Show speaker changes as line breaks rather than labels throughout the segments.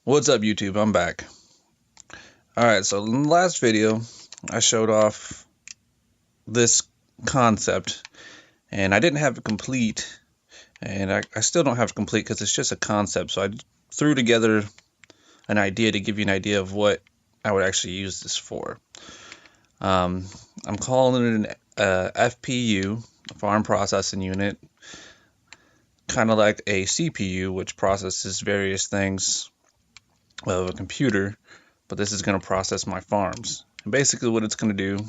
What's up, YouTube? I'm back. Alright, so in the last video, I showed off this concept, and I didn't have it complete, and I still don't have it complete because it's just a concept, so I threw together an idea to give you an idea of what I would actually use this for. I'm calling it an FPU, a farm processing unit, kind of like a CPU, which processes various things of a computer, but this is going to process my farms. And basically what it's going to do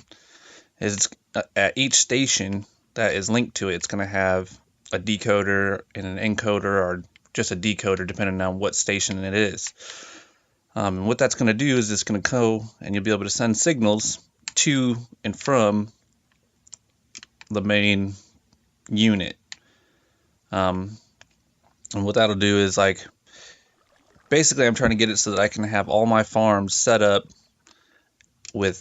is at each station that is linked to it, it's going to have a decoder and an encoder, or just a decoder depending on what station it is. And what that's going to do is it's going to go and you'll be able to send signals to and from the main unit. And what that'll do is, like, basically I'm trying to get it so that I can have all my farms set up with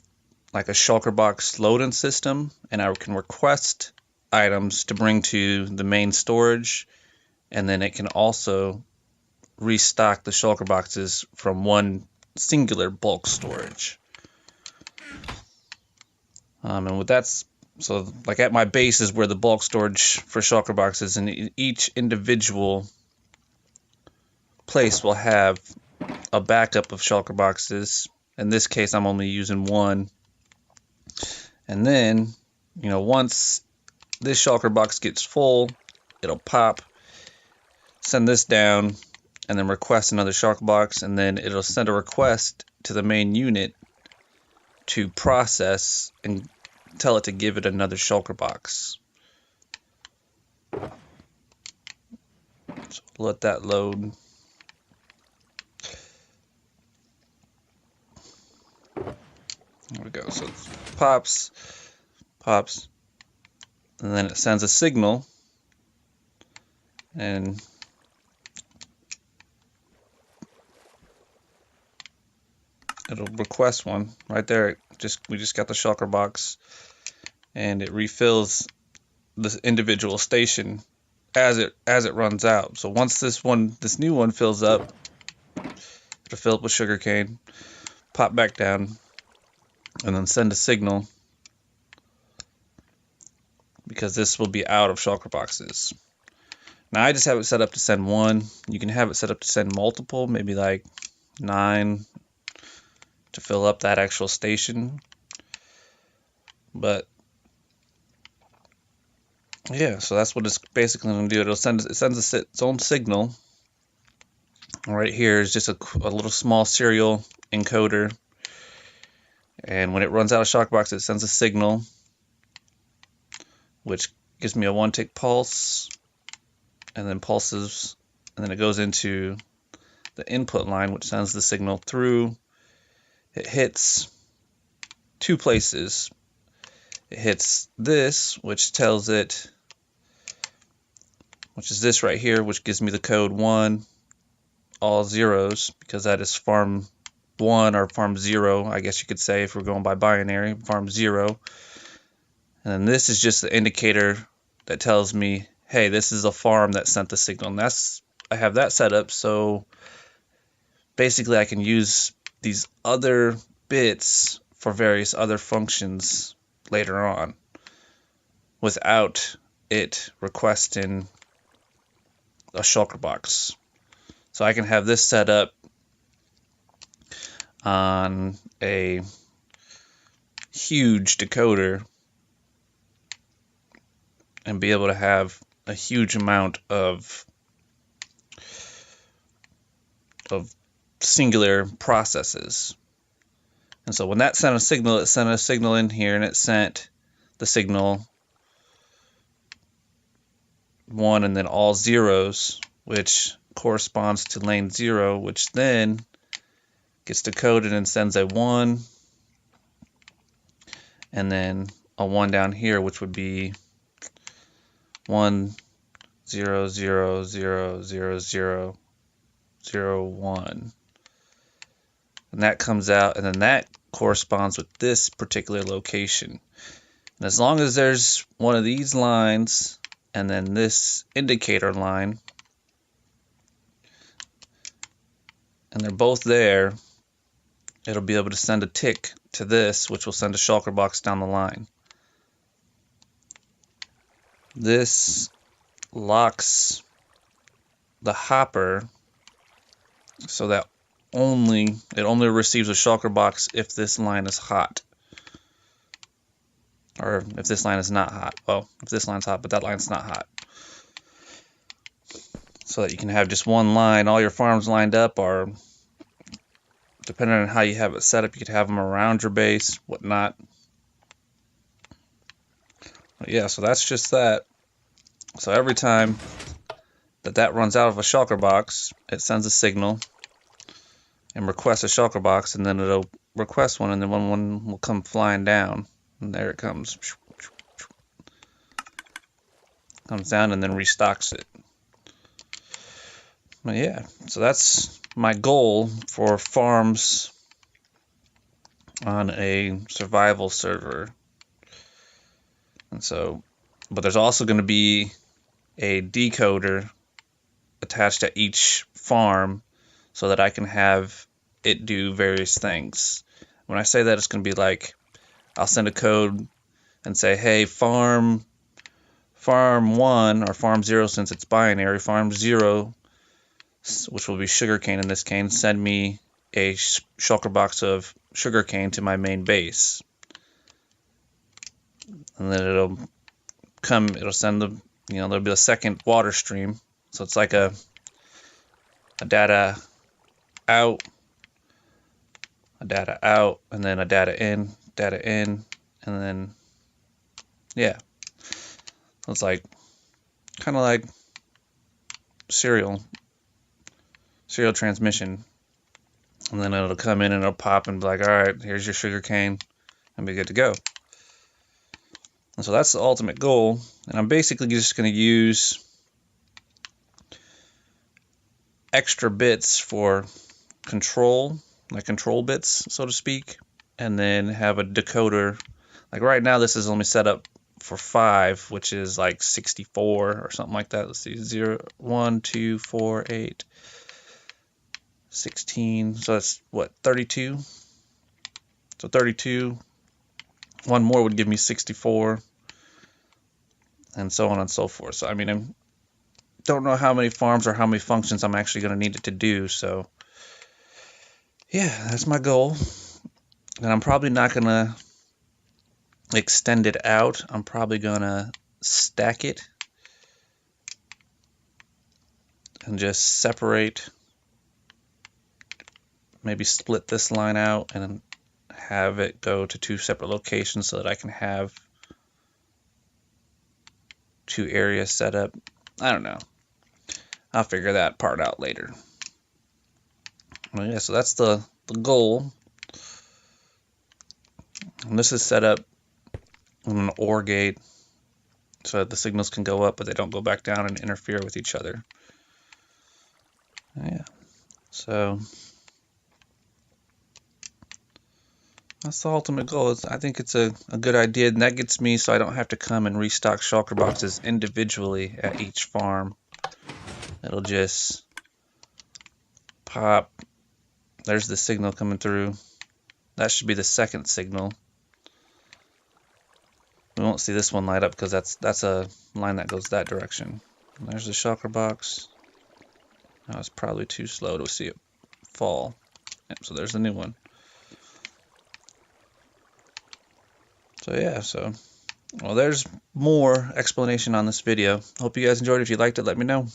like a shulker box loading system, and I can request items to bring to the main storage, and then it can also restock the shulker boxes from one singular bulk storage. And what that's, so like at my base is where the bulk storage for shulker boxes, and each individual place will have a backup of shulker boxes. In this case, I'm only using one. And then, once this shulker box gets full, it'll pop, send this down, and then request another shulker box, and then it'll send a request to the main unit to process and tell it to give it another shulker box. So let that load. There we go. So it pops, and then it sends a signal, and it'll request one right there. We just got the shulker box, and it refills the individual station as it runs out. So once this new one fills up, it'll fill up with sugarcane, pop back down, and then send a signal, because this will be out of shulker boxes. Now I just have it set up to send one. You can have it set up to send multiple, maybe like 9 to fill up that actual station. But yeah, so that's what it's basically going to do. It sends its own signal. Right here is just a little small serial encoder. And when it runs out of shulker box, it sends a signal, which gives me a 1-tick pulse, and then pulses, and then it goes into the input line, which sends the signal through. It hits 2 places. It hits this, which tells it, which is this right here, which gives me the code 1, all zeros, because that is farm 1 or farm 0, I guess you could say, if we're going by binary, farm 0. And then this is just the indicator that tells me, hey, this is a farm that sent the signal. And I have that set up so basically I can use these other bits for various other functions later on without it requesting a shulker box. So I can have this set up on a huge decoder and be able to have a huge amount of singular processes. And so when that sent a signal, it sent a signal in here, and it sent the signal 1 and then all zeros, which corresponds to lane 0, which then gets decoded and sends a 1, and then a 1 down here, which would be 1 0 0 0 0 0 0 1, and that comes out, and then that corresponds with this particular location. And as long as there's one of these lines and then this indicator line, and they're both there, it'll be able to send a tick to this, which will send a shulker box down the line. This locks the hopper so that it only receives a shulker box if this line is hot. Or if this line is not hot. Well, if this line's hot, but that line's not hot. So that you can have just one line, all your farms lined up, or depending on how you have it set up, you could have them around your base, whatnot. But yeah, so that's just that. So every time that runs out of a shulker box, it sends a signal and requests a shulker box, and then it'll request one, and then one will come flying down, and there it comes. Comes down and then restocks it. But yeah, so that's my goal for farms on a survival server. And so, but there's also going to be a decoder attached to each farm so that I can have it do various things. When I say that, it's going to be like, I'll send a code and say, hey, farm 1 or farm 0, since it's binary, farm 0, which will be sugarcane in this case, send me a shulker box of sugarcane to my main base. And then it'll send the, there'll be a second water stream. So it's like a data out, and then a data in, and then, yeah. It's like, kind of like serial transmission. And then it'll come in and it'll pop and be like, all right, here's your sugarcane, and be good to go. And so that's the ultimate goal. And I'm basically just going to use extra bits for control, like control bits, so to speak, and then have a decoder. Like right now, this is only set up for 5, which is like 64 or something like that. Let's see, 0, 1, 2, 4, 8, 16. So that's what, 32? So 32. One more would give me 64, and so on and so forth. So I mean, I don't know how many farms or how many functions I'm actually going to need it to do. So yeah, that's my goal. And I'm probably not going to extend it out. I'm probably going to stack it and just separate, maybe split this line out and have it go to 2 separate locations so that I can have 2 areas set up. I don't know. I'll figure that part out later. Well, yeah, so that's the goal. And this is set up on an OR gate so that the signals can go up, but they don't go back down and interfere with each other. Yeah, so that's the ultimate goal. I think it's a good idea, and that gets me so I don't have to come and restock shulker boxes individually at each farm. It'll just pop. There's the signal coming through. That should be the second signal. We won't see this one light up because that's a line that goes that direction. And there's the shulker box. Now it's probably too slow to see it fall. Yep, so there's the new one. So yeah, well, there's more explanation on this video. Hope you guys enjoyed. If you liked it, let me know.